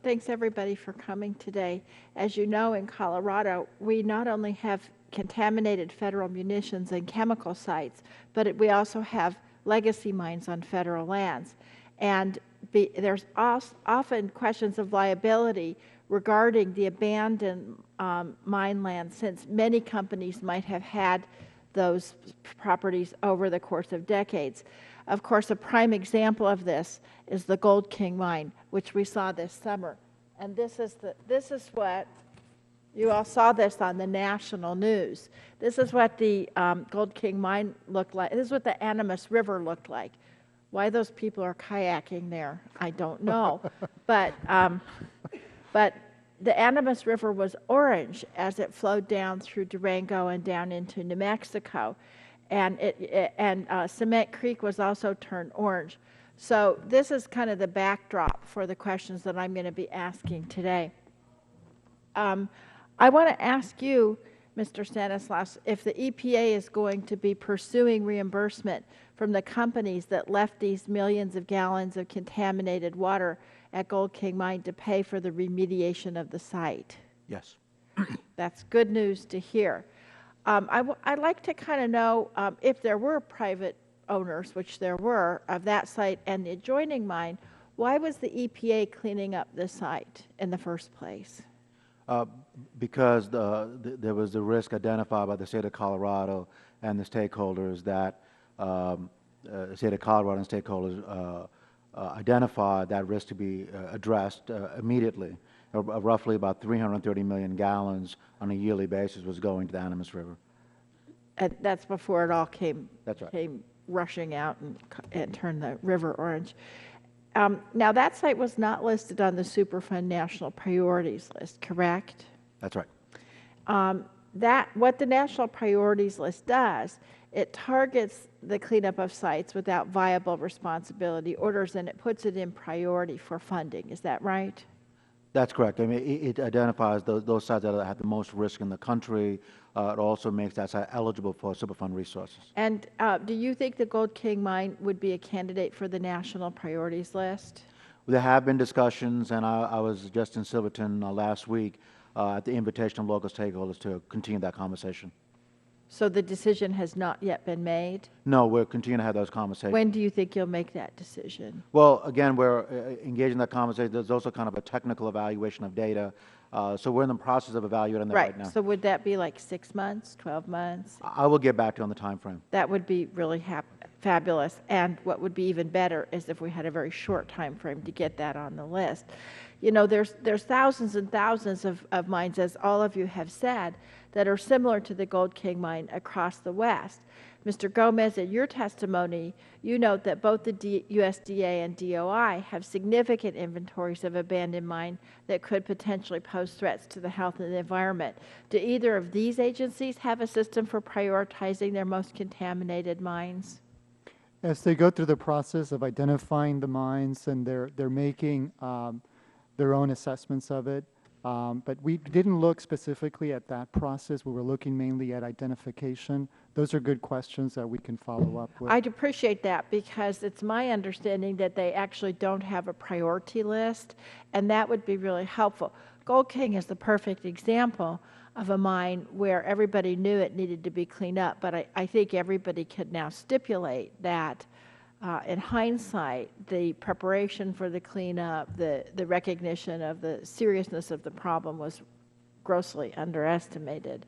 Thanks everybody for coming today. As you know, in Colorado, we not only have contaminated federal munitions and chemical sites, but we also have legacy mines on federal lands. And there's often questions of liability regarding the abandoned mine land, since many companies might have had those properties over the course of decades. Of course, a prime example of this is the Gold King mine, which we saw this summer. And this is what, you all saw this on the national news. This is what the Gold King mine looked like. This is what the Animas River looked like. Why those people are kayaking there, I don't know. but the Animas River was orange as it flowed down through Durango and down into New Mexico. And Cement Creek was also turned orange. So this is kind of the backdrop for the questions that I'm going to be asking today. I want to ask you, Mr. Stanislaus, if the EPA is going to be pursuing reimbursement from the companies that left these millions of gallons of contaminated water at Gold King Mine to pay for the remediation of the site. Yes. That's good news to hear. I'd like to kind of know if there were private owners, which there were, of that site and the adjoining mine, why was the EPA cleaning up the site in the first place? Because there was the risk identified by the state of Colorado and the stakeholders that the state of Colorado and stakeholders identified that risk to be addressed immediately. Roughly about 330 million gallons on a yearly basis was going to the Animas River. And that's before it all came rushing out and turned the river orange. Now, that site was not listed on the Superfund National Priorities List, correct? That's right. What the National Priorities List does, it targets the cleanup of sites without viable responsibility orders, and it puts it in priority for funding. Is that right? That's correct. I mean, it identifies those sites that have the most risk in the country. It also makes that site eligible for Superfund resources. And do you think the Gold King mine would be a candidate for the National Priorities List? There have been discussions, and I was just in Silverton last week at the invitation of local stakeholders to continue that conversation. So the decision has not yet been made? No, we're continuing to have those conversations. When do you think you'll make that decision? Well, again, we're engaged in that conversation. There's also kind of a technical evaluation of data. So we're in the process of evaluating that right now. So would that be like 6 months, 12 months? I will get back to you on the time frame. That would be really fabulous. And what would be even better is if we had a very short time frame to get that on the list. You know, there's thousands and thousands of mines, as all of you have said, that are similar to the Gold King mine across the West. Mr. Gomez, in your testimony, you note that both the USDA and DOI have significant inventories of abandoned mine that could potentially pose threats to the health and the environment. Do either of these agencies have a system for prioritizing their most contaminated mines? As they go through the process of identifying the mines, and they're making their own assessments of it. But we didn't look specifically at that process. We were looking mainly at identification. Those are good questions that we can follow up with. I'd appreciate that, because it's my understanding that they actually don't have a priority list, and that would be really helpful. Gold King is the perfect example of a mine where everybody knew it needed to be cleaned up, but I think everybody could now stipulate that in hindsight, the preparation for the cleanup, the recognition of the seriousness of the problem was grossly underestimated.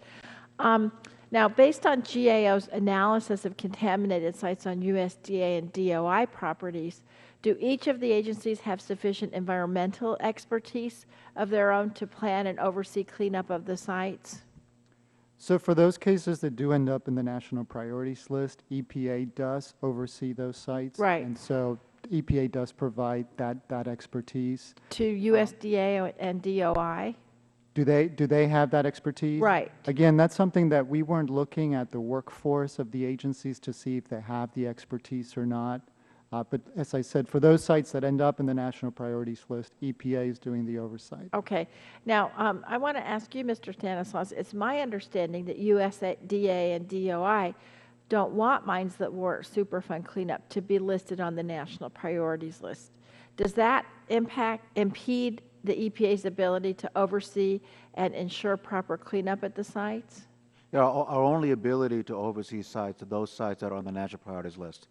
Now, based on GAO's analysis of contaminated sites on USDA and DOI properties, do each of the agencies have sufficient environmental expertise of their own to plan and oversee cleanup of the sites? So for those cases that do end up in the National Priorities List, EPA does oversee those sites. Right. And so EPA does provide that expertise. To USDA and DOI? Do they have that expertise? Right. Again, that's something that we weren't looking at the workforce of the agencies to see if they have the expertise or not. But as I said, for those sites that end up in the National Priorities List, EPA is doing the oversight. Okay. Now, I want to ask you, Mr. Stanislaus, it's my understanding that USDA and DOI don't want mines that were Superfund cleanup to be listed on the National Priorities List. Does that impede the EPA's ability to oversee and ensure proper cleanup at the sites? Yeah, our only ability to oversee sites are those sites that are on the national priorities list.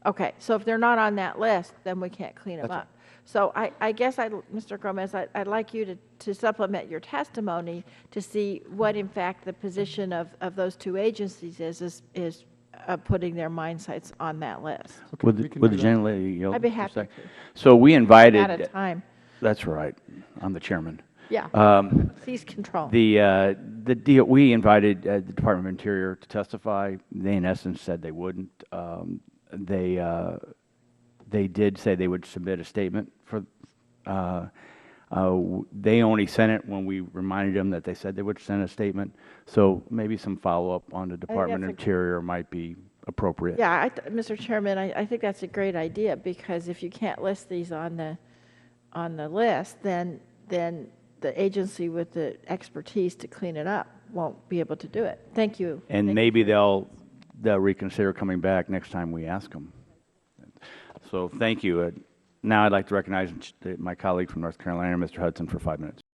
Okay, so if they're not on that list, then we can't clean them That's up. So I guess, Mr. Gomez, I'd like you to supplement your testimony to see what, in fact, the position of those two agencies is putting their mine sites on that list. Okay, Would we the, can would do the that. gentlelady yield? I'd be for a happy sec? to. So we invited. Out of time. That's right. I'm the chairman. Yeah, seize control. We invited the Department of Interior to testify. They, in essence, said they wouldn't. They did say they would submit a statement for. They only sent it when we reminded them that they said they would send a statement. So maybe some follow up on the Department of that's a- Interior might be appropriate. Yeah, Mr. Chairman, I think that's a great idea, because if you can't list these on the list, then the agency with the expertise to clean it up won't be able to do it. Thank you. And Thank maybe you. they'll reconsider coming back next time we ask them. So thank you. Now I'd like to recognize my colleague from North Carolina, Mr. Hudson, for 5 minutes.